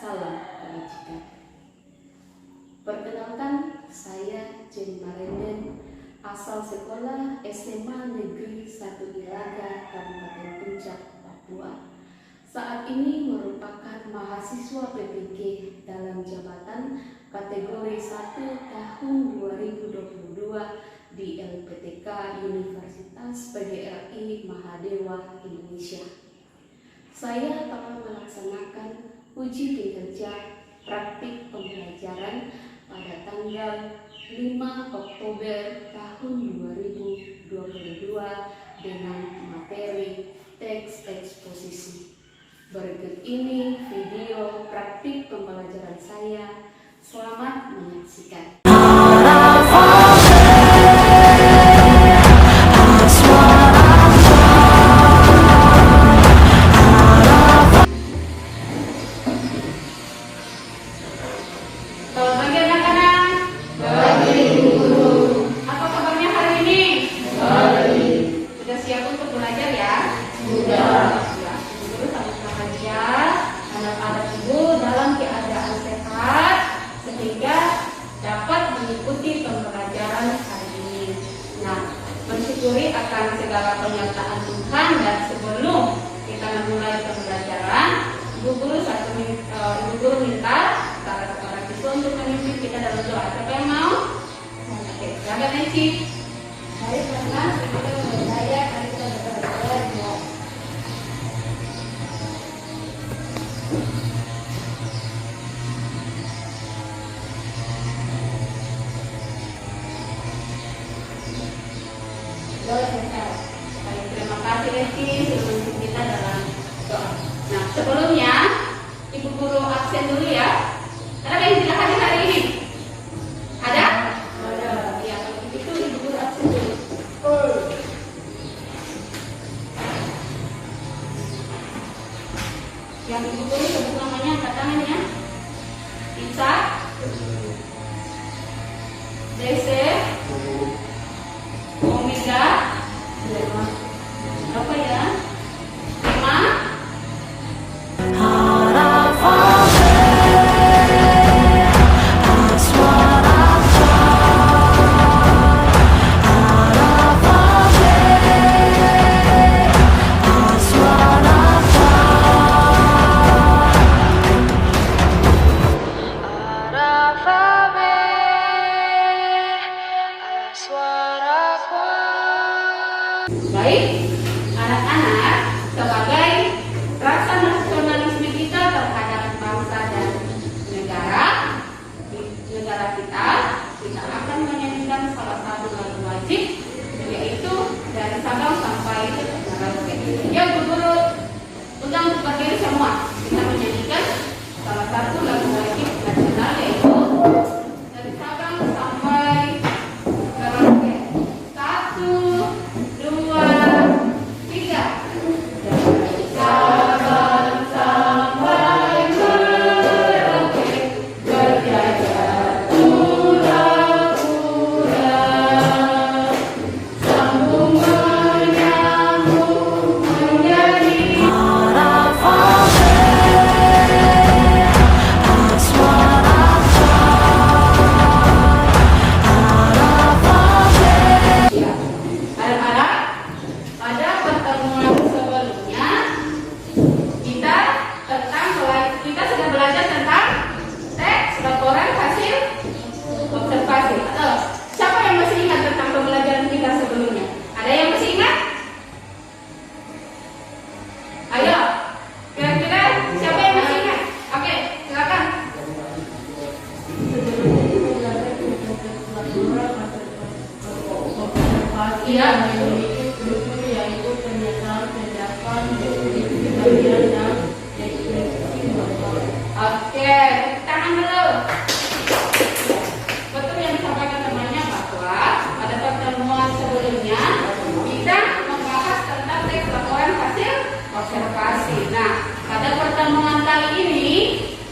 Salam kebajikan. Perkenalkan, saya Jenny Marenden, asal sekolah SMA Negeri 1 Ilaga, Kabupaten Puncak, Papua. Saat ini merupakan mahasiswa PPG dalam jabatan kategori 1 tahun 2022 di LPTK Universitas PGRI Mahadewa, Indonesia. Saya akan melaksanakan uji kinerja praktik pembelajaran pada tanggal 5 Oktober tahun 2022 dengan materi teks eksposisi. Berikut ini video praktik pembelajaran saya. Selamat menyaksikan. Mensyukuri akan segala penyertaan Tuhan, dan sebelum kita memulai pembelajaran, Ibu Guru minta para siswa untuk memimpin kita dalam doa. Siapa yang mau? Oke, silakan Nancy. Mari karena kita berdaya, mari kita berdaya. Terima kasih Resti sudah memimpin kita dalam doa. Nah, sebelumnya Ibu Guru absen dulu ya. Ada yang tidak hadir hari ini? Ada? Ada. Ya, kalau begitu Ibu Guru absen dulu. Yang Ibu Guru sebut namanya, angkat tangannya. Isa, Dese, Omega, apa ya? Lima. Baik, anak-anak, sebagai rasa nasionalisme kita terhadap bangsa dan negara kita akan menyanyikan salah satu lagu wajib, yaitu dari Sabang sampai Merauke. Ya, Bu Guru, undang berdiri semua. Kita menyanyikan salah satu lagu wajib nasional, yaitu dari Sabang sampai Merauke. 1, 2, 3. Sabang sampai Merauke, berjaya pura-pura, sambung menyambung menjadi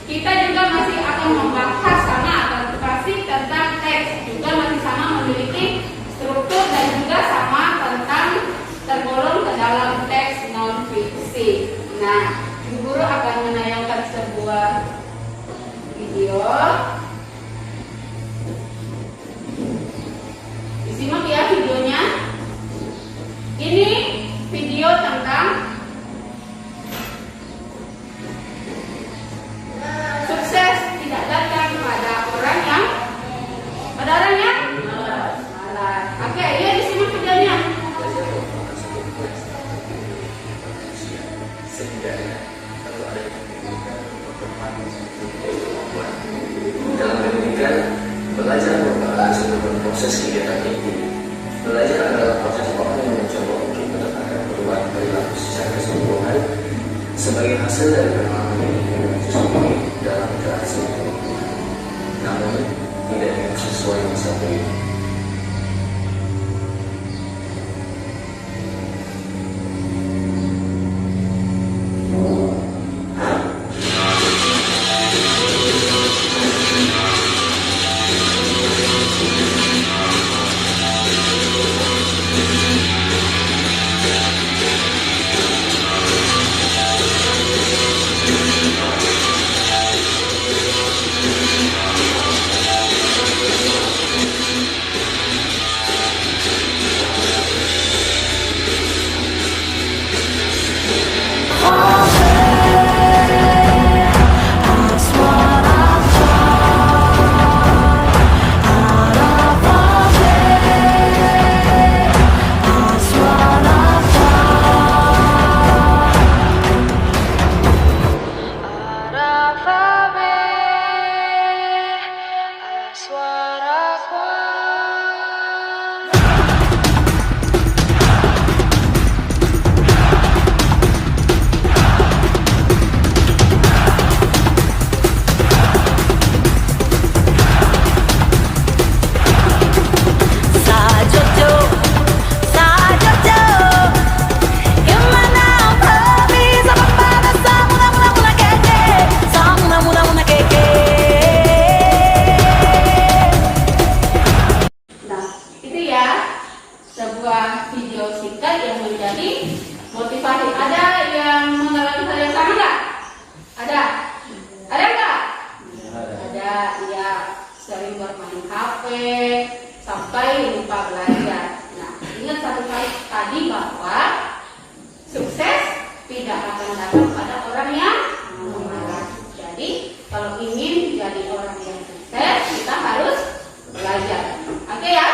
kita juga masih akan membahas sama observasi tentang teks, juga masih sama memiliki struktur dan juga sama proses kegiatan itu. Belajar adalah proses waktu yang mencoba untuk mendapatkan perubahan perilaku secara keseluruhan sebagai hasil dari pengalaman individu itu sendiri dalam interaksi dengan lingkungan, namun tidak dengan sesuai yang satu itu. Sebuah video singkat yang menjadi motivasi. Ada yang mengalami hal yang sama nggak? Ada? Ada nggak? Ada, ya. Sering bermain HP sampai lupa belajar. Nah, ingat satu kali tadi bahwa sukses tidak akan datang pada orang yang memalas. Jadi, kalau ingin jadi orang yang sukses, kita harus belajar. Oke ya?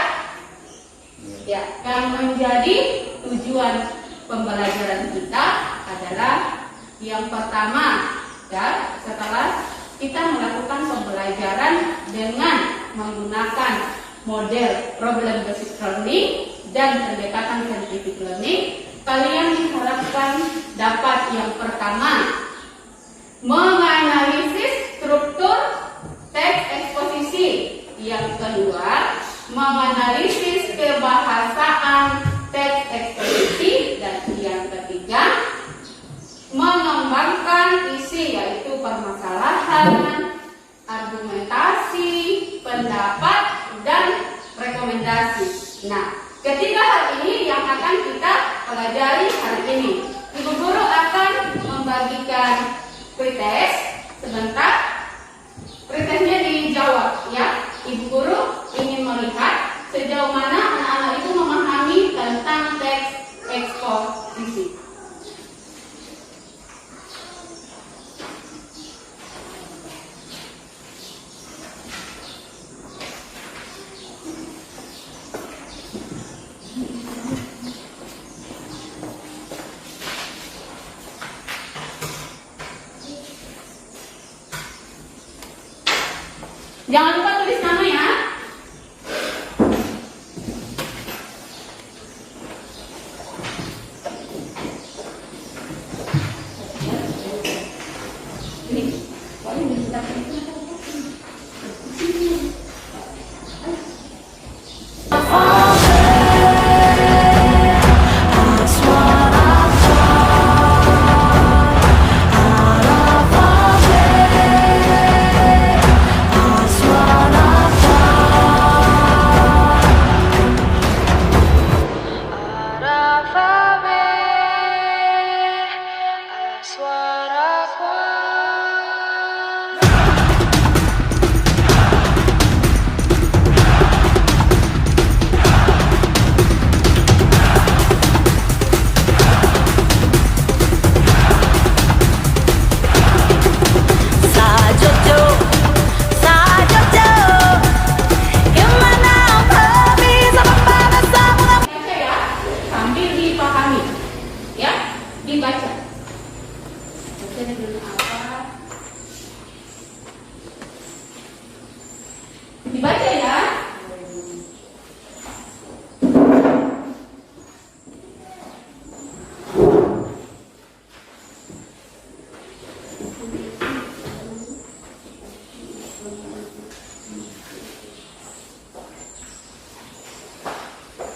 Ya, yang menjadi tujuan pembelajaran kita adalah yang pertama, ya, setelah kita melakukan pembelajaran dengan menggunakan model problem based learning dan pendekatan scientific learning, kalian diharapkan dapat yang pertama menganalisis struktur teks eksposisi, yang kedua menganalisis kebahasaan teks eksposisi, dan yang ketiga mengembangkan isi, yaitu permasalahan, argumentasi, pendapat, dan rekomendasi. Nah, ketiga hal ini yang akan kita pelajari hari ini. Ibu guru akan membagikan pretest sebentar. Pretestnya dijawab, ya. Ibu guru ingin melihat sejauh mana anak-anak itu memahami tentang teks eksposisi. Jangan lupa tulis nama ya.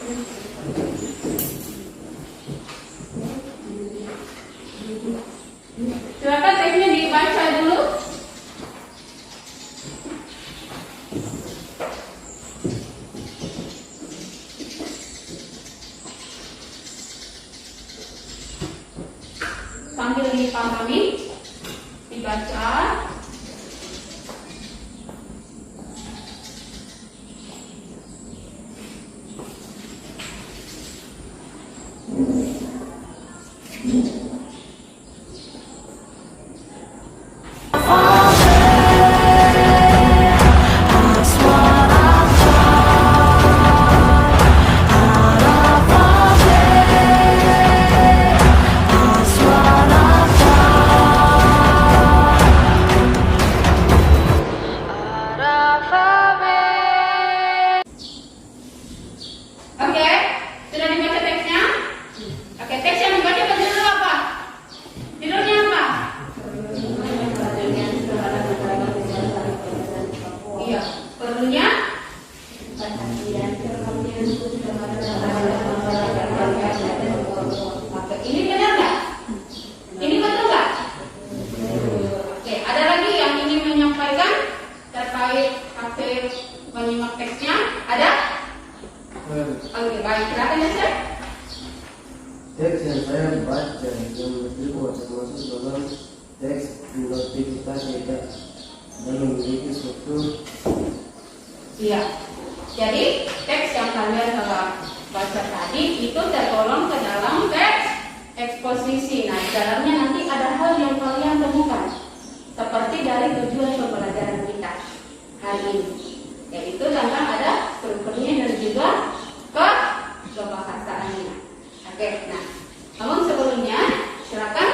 Silakan teksnya dibaca dulu. Sambil dipahami, dibaca. Oke, sudah dibaca teksnya? Oke, teks yang dibaca berjudul apa? Judulnya apa? Iya, perlunya ini benar nggak? Ini betul nggak? Oke, ada lagi yang ingin menyampaikan terkait hasil menyimak teksnya? Ada? Oke, baik. Silakan ya, Chef. Teks yang saya baca yang berjudul termasuk dalam teks notifikasi dan memiliki struktur. Iya. Jadi teks yang kalian telah baca tadi itu tergolong ke dalam teks eksposisi. Nah, di dalamnya nanti ada hal yang kalian temukan, seperti dari tujuan pembelajaran kita hari ini, yaitu tentang ada strukturnya dan juga kebahasaannya. Oke, nah, namun sebelumnya silakan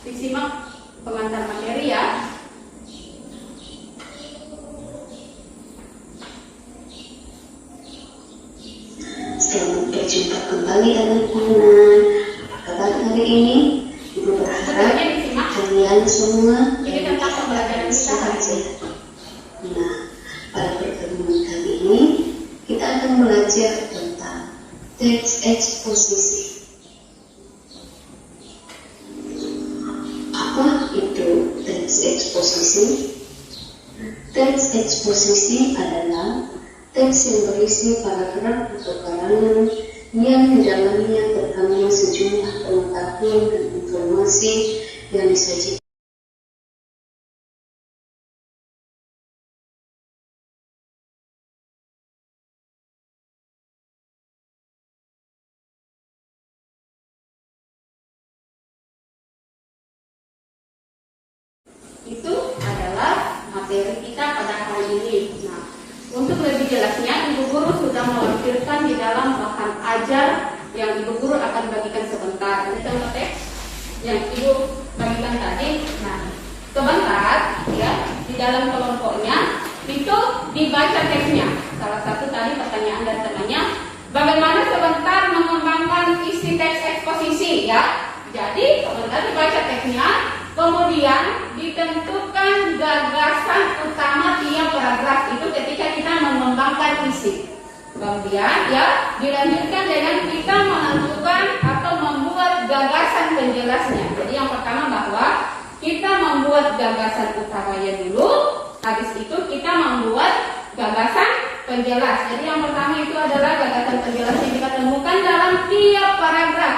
disimak pengantar materi ya. Selamat berjumpa kembali anak-anak. Apa kabar hari ini? Ibu berharap Sebelumnya disimak. kalian semua Ini tentang pembelajaran kita hari ini. Nah, pada pertemuan kali ini kita akan belajar tentang teks eksposisi. Apa itu teks eksposisi? Teks eksposisi adalah teks yang berisi paragraf atau karangan yang di dalamnya terkandung sejumlah pengetahuan dan informasi yang disajikan. Itu adalah materi kita pada hari ini. Nah, untuk lebih jelasnya, Ibu Guru sudah melampirkan di dalam bahan ajar yang Ibu Guru akan bagikan sebentar. Ini contoh teks yang Ibu bagikan tadi. Nah, sebentar ya, di dalam kelompoknya itu dibaca teksnya. Salah satu tadi pertanyaan dari temannya, bagaimana sebentar mengembangkan isi teks eksposisi ya. Jadi sebentar dibaca teksnya, kemudian ditentukan gagasan utama tiap paragraf itu ketika kita mengembangkan isi. Kemudian ya dilanjutkan dengan kita menentukan atau membuat gagasan penjelasnya. Jadi yang pertama bahwa kita membuat gagasan utamanya dulu, habis itu kita membuat gagasan penjelas. Jadi yang pertama itu adalah gagasan penjelas yang kita temukan dalam tiap paragraf.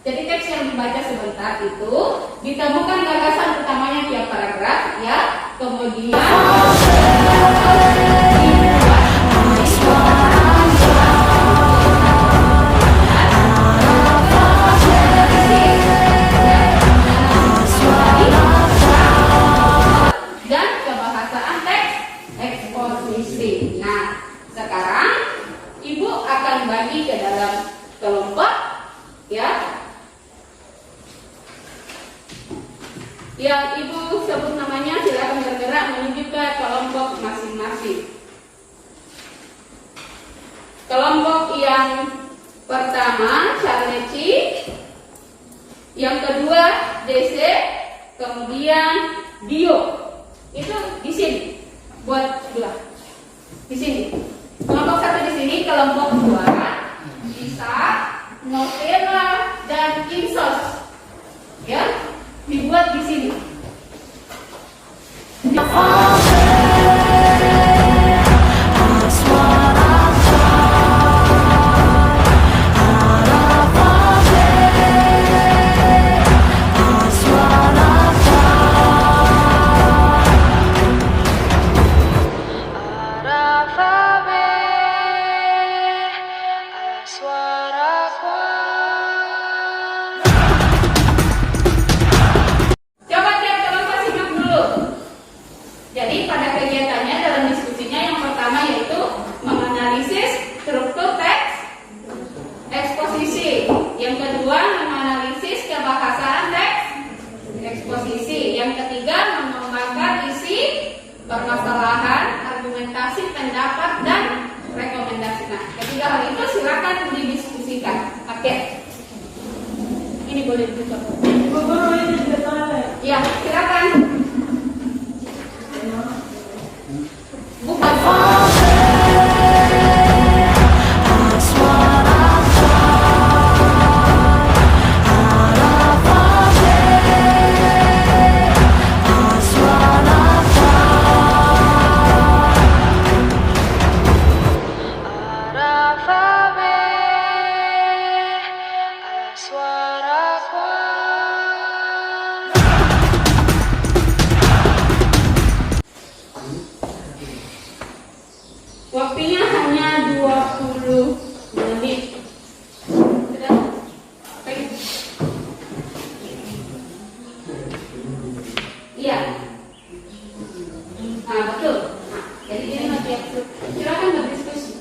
Jadi teks yang dibaca sebentar itu ditemukan gagasan utamanya tiap paragraf ya. Kemudian dan kebahasaan teks eksposisi. Nah, sekarang Ibu akan bagi ke dalam kelompok ya. Yang Ibu sebut namanya, silakan bergerak menuju ke kelompok masing-masing. Kelompok yang pertama Charleci, yang kedua DC, kemudian Dio. Itu di sini buat dua. Di sini. Kelompok satu di sini, kelompok dua bisa novela dan kinsos, ya, dibuat di sini. Coba teman-teman simak dulu. Jadi pada kegiatannya dalam diskusinya yang pertama yaitu menganalisis struktur teks eksposisi. Yang kedua menganalisis kebahasaan teks eksposisi. Yang ketiga mengembangkan isi permasalahan, argumentasi, pendapat dan rekomendasi. Nah, ketiga hal itu silakan didiskusikan. Oke. Ini boleh dicoba. Ya, silakan. Bukan. Waktunya hanya 20 menit. Sudah? Oke. Iya. Nah, betul. Nah, jadi ini masih silakan berdiskusi.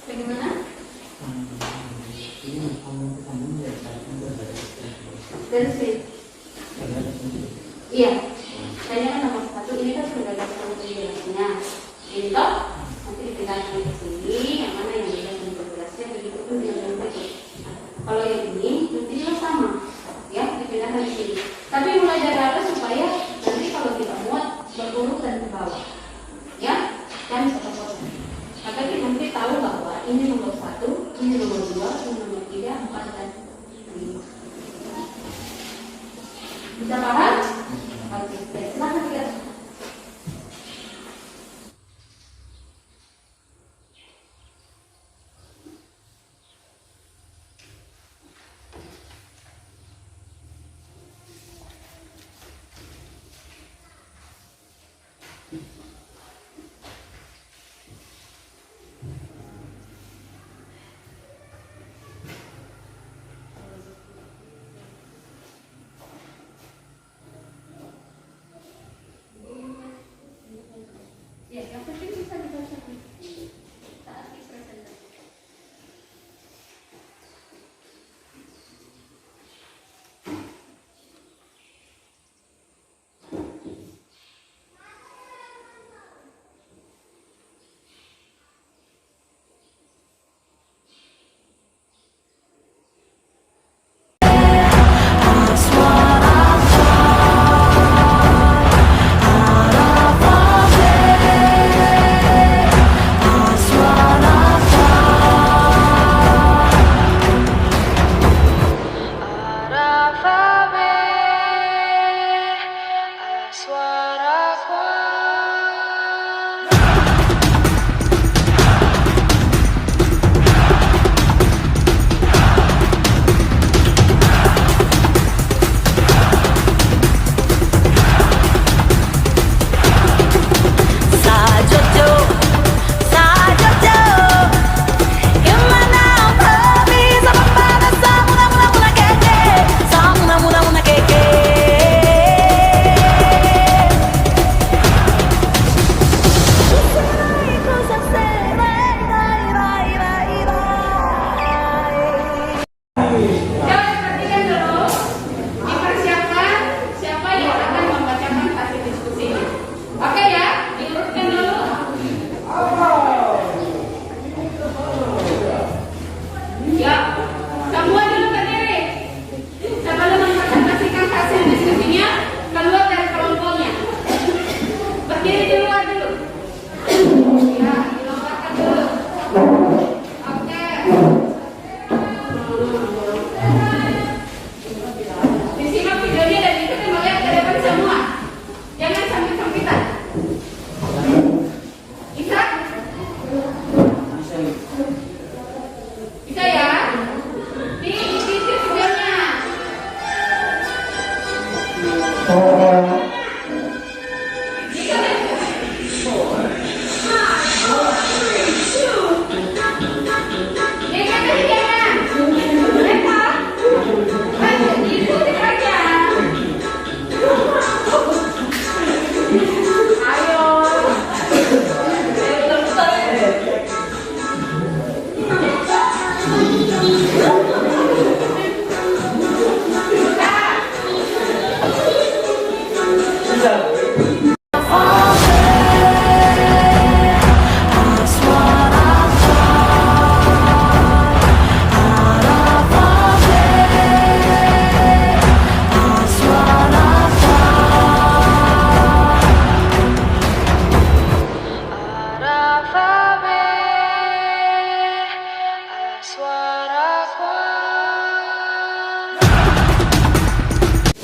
Bagaimana? Dari sini. Iya. Kayaknya kan nomor 1 ini kan sudah ada penjelasannya. Ini toh nanti dipindahkan ke sini. Yang mana yang tidak penjelasannya begitu pun yang berikut. Kalau yang ini juga sama, ya dipindahkan ke sini. Tapi mulai dari atas supaya nanti kalau tidak muat berurutan ke bawah, ya dan foto-foto. Maka kita nanti tahu bahwa ini nomor 1, ini nomor 2, ini nomor 3, 4 dan 5. Bisa paham? Oke, silakan lihat. Ya, yang penting bisa dibaca saat presentasi.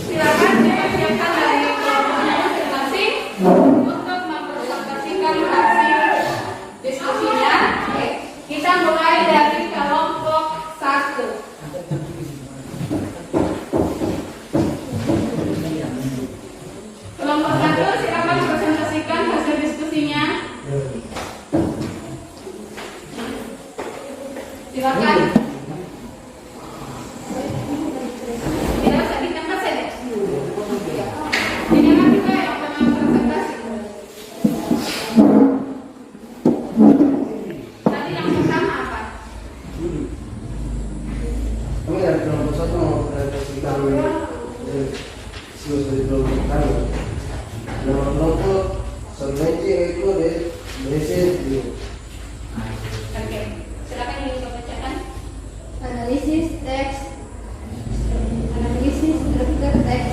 Silakan dipersiapkan dari kelompoknya masing-masing untuk mempresentasikan hasil diskusinya. Oke, kita mulai dari kelompok 1. Kelompok 1 silakan presentasikan hasil diskusinya. Silakan. Tidak usah ditembak saja. Ini kan juga yang pernah presentasi. Tadi yang pertama apa? Kami dari kelompok 1 mau presentasikan siswa dari kelompok kami. Nama kelompok Solventi Eko Desi. Oke, silakan yang dibacakan. Analisis teks, analisis struktur teks.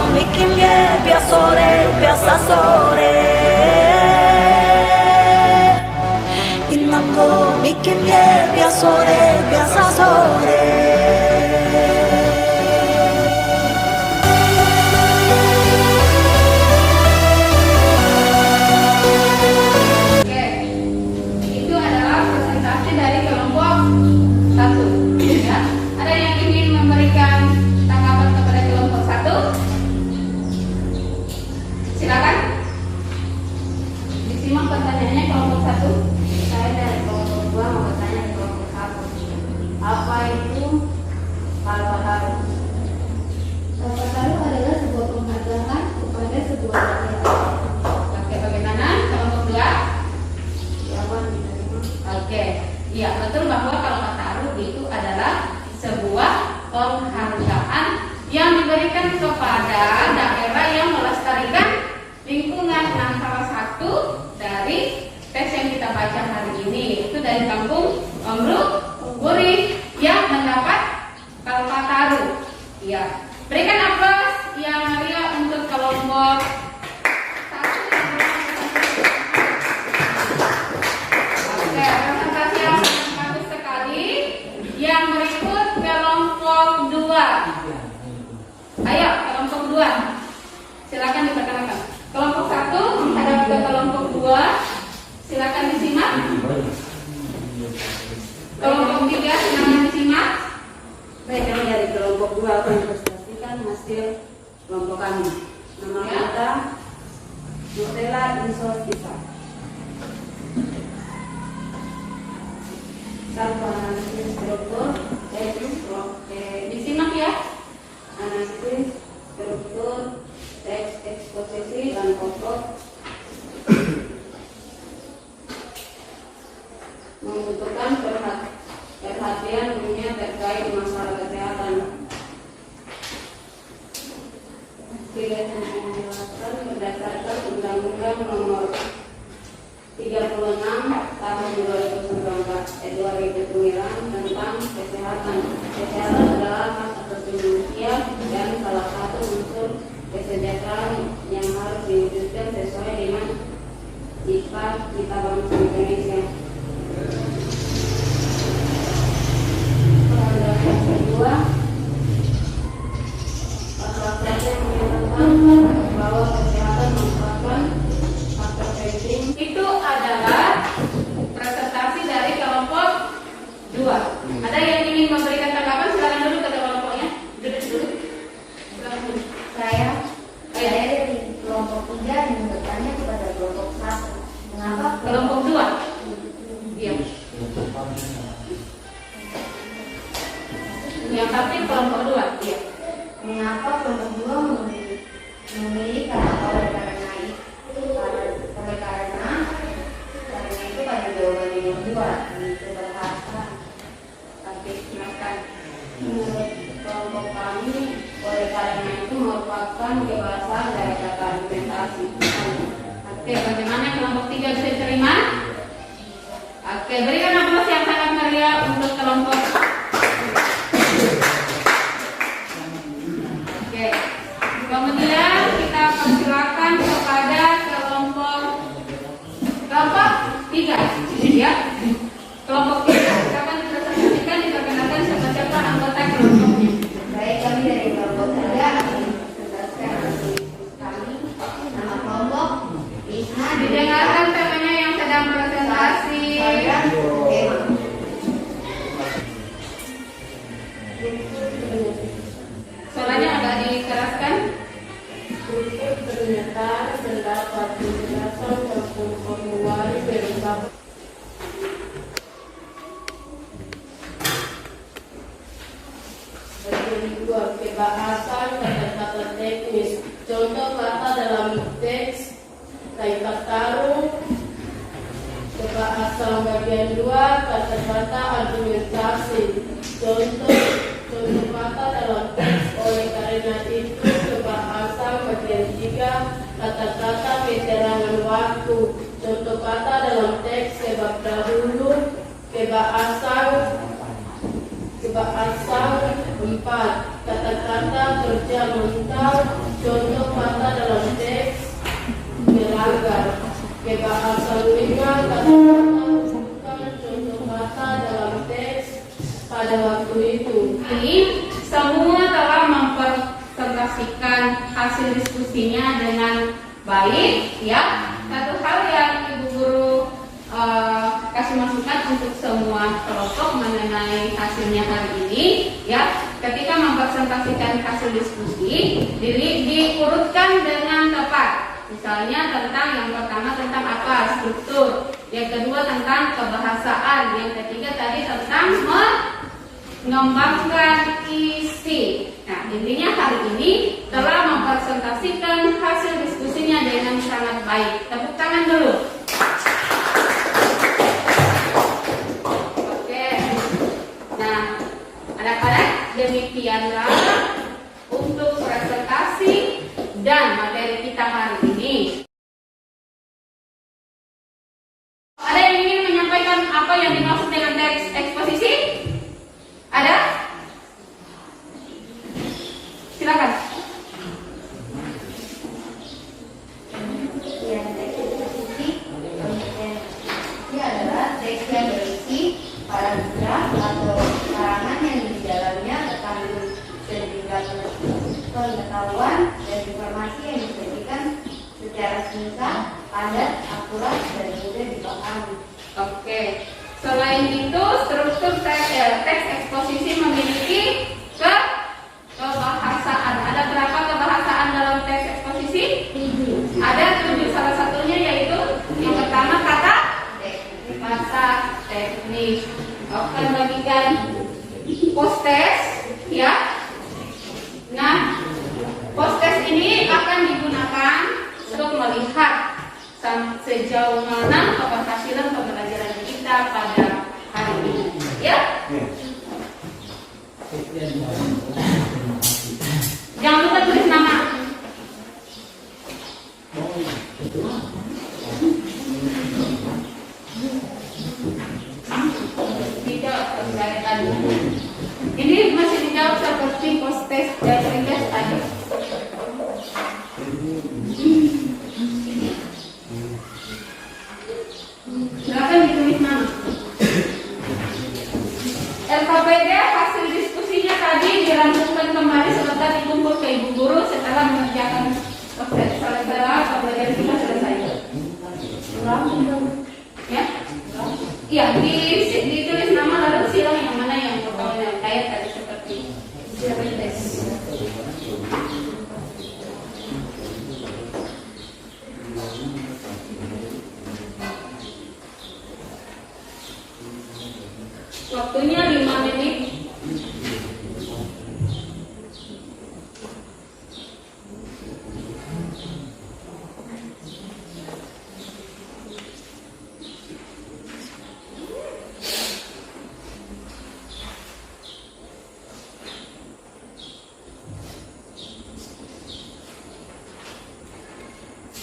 Bikin biar sore Inamgo bikin biar sore Oke, itu adalah presentasi dari kelompok 1. Ya. Ada yang ingin memberikan tanggapan kepada kelompok 1? Silakan. Disimak pertanyaannya kelompok 1. Saya dari kelompok 2 mau bertanya ke kelompok 1. Apa itu kalpataru? Kalpataru adalah sebuah penghargaan kepada sebuah daerah. Oke, bagaimana kelompok 2? Jawaban diterima. Oke, iya betul bahwa kalpataru itu adalah sebuah penghargaan yang diberikan kepada daerah yang melestarikan lingkungan. Nah, salah satu dari teks yang kita baca hari ini itu dari kampung Omruk Gurih yang mendapat kalpataru. Iya, berikan aplaus yang meriah untuk kelompok 1. Oke, presentasi yang bagus sekali. Yang berikut kelompok 2. Ayo, kelompok 2. Silakan diperkenalkan. Kelompok 1 menghadap ke kelompok 2. Silakan disimak. Kelompok 3 silakan disimak. Baik, kami dari kelompok 2 akan mempresentasikan hasil kelompok kami. Nama kita Nutella Insolvita. Satu analisis struktur teks. Oke, disimak ya. Analisis struktur teks eksposisi dan pokok membutuhkan perhatian dunia terkait masalah kesehatan. Pilihan yang dilakukan berdasarkan Undang-Undang Nomor 36 Tahun 2009 tentang kesehatan. Kesehatan adalah hak asasi manusia dan salah satu unsur kesejahteraan yang harus diwujudkan sesuai dengan sifat kita bangsa Indonesia. Paragraf yang kedua, pasal 1 menyatakan bahwa kesehatan merupakan faktor penting. Itu adalah presentasi dari kelompok 2. Ada yang ingin memberikan tanggapan? Silakan dulu ke kelompoknya. Duduk dulu. Silakan dulu. Saya dari kelompok 3 yang bertanya kepada kelompok 1. Mengapa Kelompok 2. Iya. Yang tapi kelompok 2. Iya. Mengapa kelompok 2 memilih kata oleh karena itu? Karena itu pada jawaban yang 2 itu berbahasa. Oke, silakan. Menurut kelompok kami, oleh karena itu merupakan kebahasan dari kata argumentasi. Oke, bagaimana kelompok 3 bisa diterima? Oke, berikan aplaus yang sangat meriah untuk kelompok. Oke, kemudian kita persilakan kepada kelompok 3, ya. Kelompok 3, silakan dipresentasikan, diperkenalkan siapa-siapa anggota kelompoknya. Baik, kami dari kelompok 3 akan menjelaskan kami nama kelompok Isma Didengarkan temanya yang sedang presentasi. Suaranya agak dikeraskan. Ternyata terdapat penjelasan maupun formulir berupa kedua, kebahasan kata-kata teknis. Contoh kata dalam teks kaitan taruh. Kebahasan bagian 2 kata-kata argumentasi. Contoh kata dalam teks. Oleh karena itu kebahasan bagian 3 kata-kata keterangan waktu. Contoh kata dalam teks sebab dahulu. Kebahasan 4 kata-kata kerja mental. Contoh kata dalam teks melanggar. Kebahasan 5 kata-kata bukan. Contoh kata dalam teks pada waktu itu. Ini semua telah mempresentasikan hasil diskusinya dengan baik, ya. Satu hal yang Ibu Guru kasih masukan untuk semua kelompok mengenai hasilnya hari ini, ya. Ketika mempresentasikan hasil diskusi, diurutkan dengan tepat. Misalnya tentang yang pertama tentang apa? Struktur. Yang kedua tentang kebahasaan. Yang ketiga tadi tentang mengembangkan isi. Nah, intinya hari ini telah mempresentasikan hasil diskusinya dengan sangat baik. Tepuk tangan dulu. Oke. Nah, anak-anak, demikianlah untuk presentasi dan materi kita hari ini. Ada yang ingin menyampaikan apa yang dimaksud dengan teks eksposisi? Ada? Silakan. Ya, teks eksposisi adalah teks yang berisi paragraf atau karangan yang di dalamnya terkandung sejumlah pengetahuan dan informasi yang disajikan secara singkat, padat, akurat, dan mudah dipahami. Oke. Selain itu, struktur teks eksposisi memiliki kebahasaan. Ada berapa kebahasaan dalam teks eksposisi? 7. Ada 7. Salah satunya yaitu yang pertama kata teknis. akan bagikan postes ya. Nah, postes ini akan digunakan untuk melihat sejauh mana keberhasilan pembelajaran kita pada hari ini ya. Jangan lupa tulis nama. Tidak saya tadi. Ini masih dijawab seperti postes dan request tadi. Silakan ditulis nama. LKPD hasil diskusinya tadi dirangkumkan kembali serta ditumpuk ke ibu guru setelah mengerjakan proses setelah pembelajaran kita selesai. Ya, iya ditulis nama lalu silang yang mana yang berkaitan kait tadi seperti tes. Waktunya 5 menit.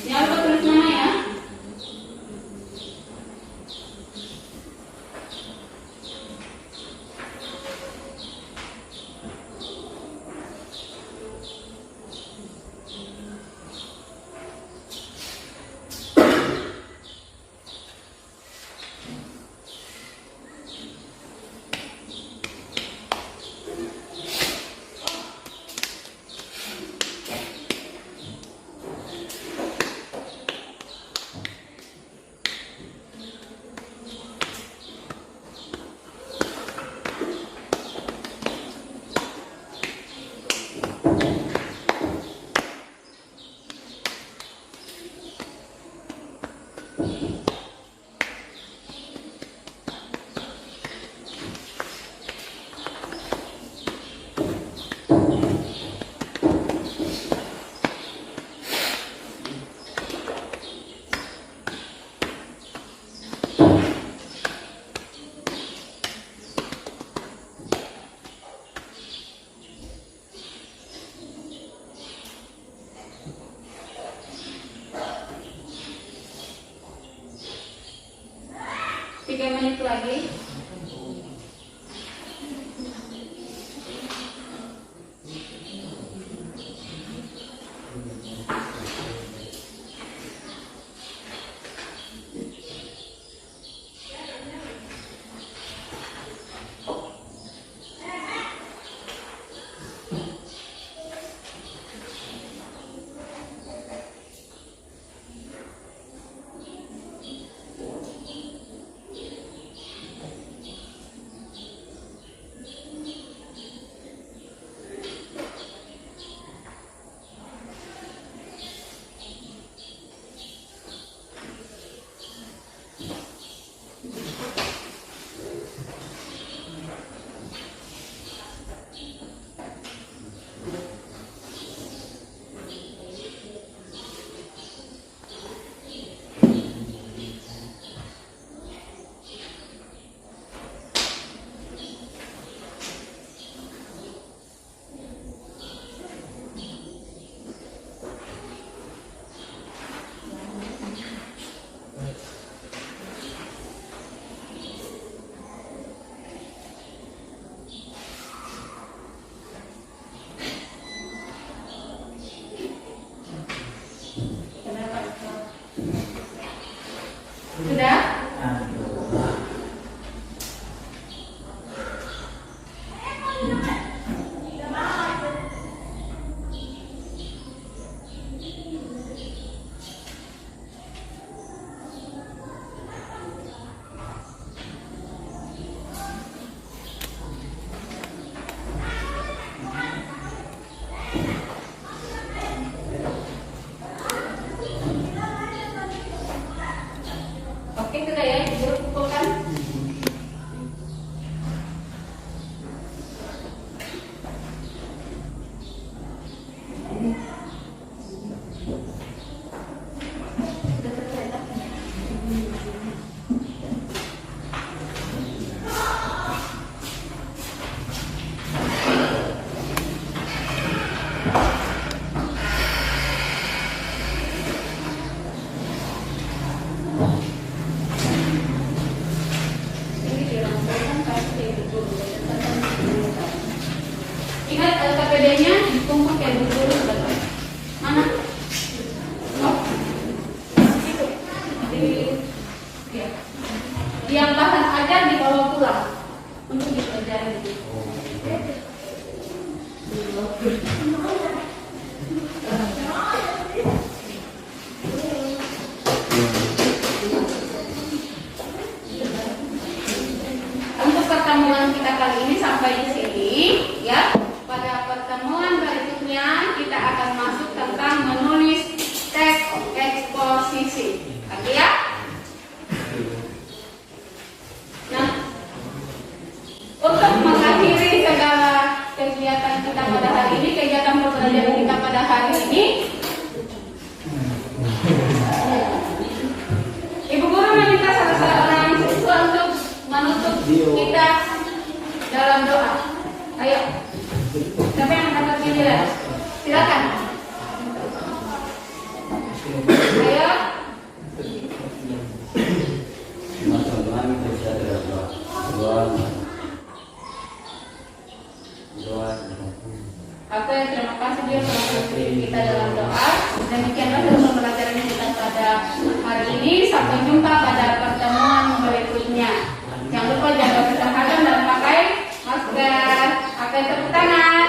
Jangan lupa tulis nama ya. Tiga menit lagi. Sudah? Oke, sudah ya, Ibu kumpulkan. APD-nya ditumpuk ya Bu Guru. Mana? Oh, itu. Yang tahan aja dibawa pulang untuk dipelajari. Untuk pertemuan kita kali ini sampai di sini, ya. Pada pertemuan berikutnya kita akan masuk tentang menulis teks eksposisi. Oke ya? Nah, untuk mengakhiri segala kegiatan kita pada hari ini, kegiatan pembelajaran kita pada hari ini, Ibu Guru meminta salah seorang siswa untuk menutup kita dalam doa. Ayo, siapa yang dapat giliran? Silakan. Ayo. Oke, terima kasih dia menutup kita dalam doa. Demikianlah pembelajaran kita pada hari ini. Sampai jumpa pada pertemuan berikutnya. Jangan lupa jaga kesehatan dan pakai masker. Oke, tepuk tangan.